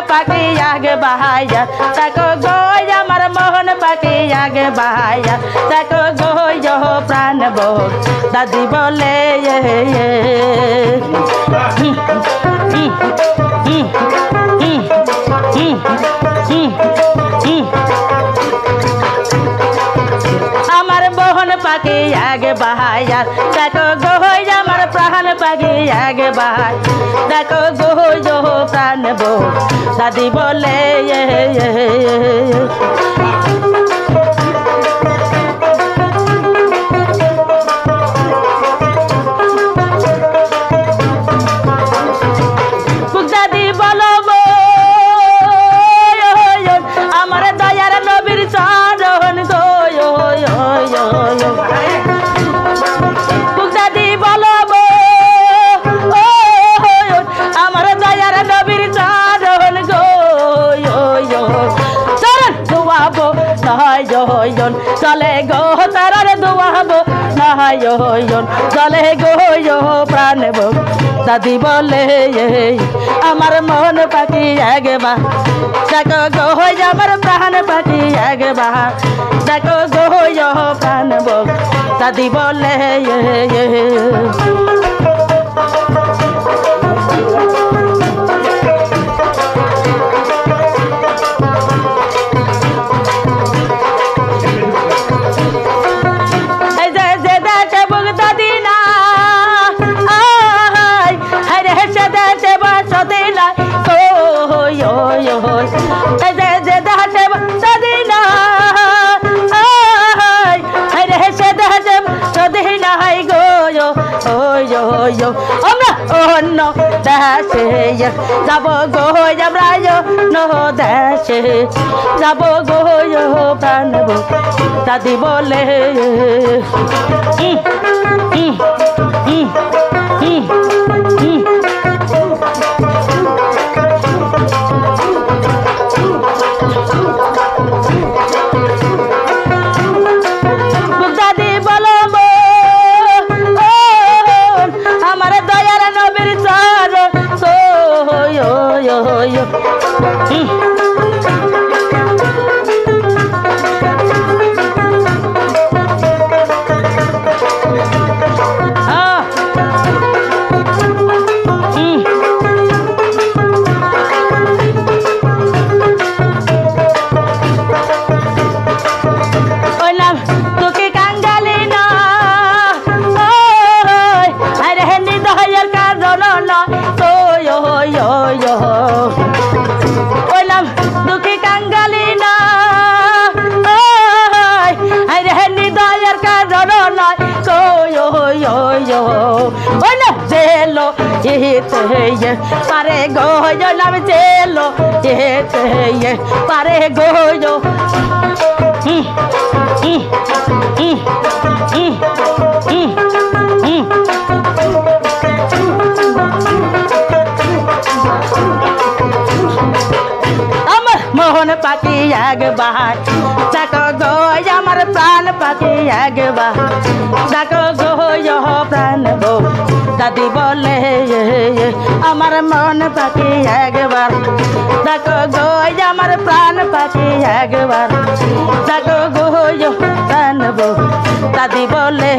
পাখি একবার দেখো গো আমার মোহন পাখি একবার দেখো গো প্রাণ বউ দাদি বলে আমার মোহন পাখি একবার দেখো গো আমার প্রাণ পাখি একবার দেখো গো প্রাণ বউ দাদি বলে দাদি বলো আমার দয়ার নবীর চরণ গো দাদি বলো আমার দয়ার নবীর চরণ গো চরণ দুয়াবো নয় চলে গো তারার দুয়াবো নয় চলে গো প্রাণ বউ দাদি বলে আমার মন পাখি একবার দেখো গো আমার প্রাণ পাখি একবার দেখো গো প্রাণ বউ দাদি বলে আমরা অন্য দেশে যাব গো আমরা অন্য দেশে যাব গো প্রাণ বউ দাদি বলে পারে গো নাম চেলো পারে গো আমার মোহন পাখি একবার দেখো গো আমার প্রাণ পাখি একবার দেখো গো প্রাণ বউ দাদি বলে আমার মন পাখি একবার দেখো গো আমার প্রাণ পাখি একবার দেখো গো প্রাণ বউ দাদি বলে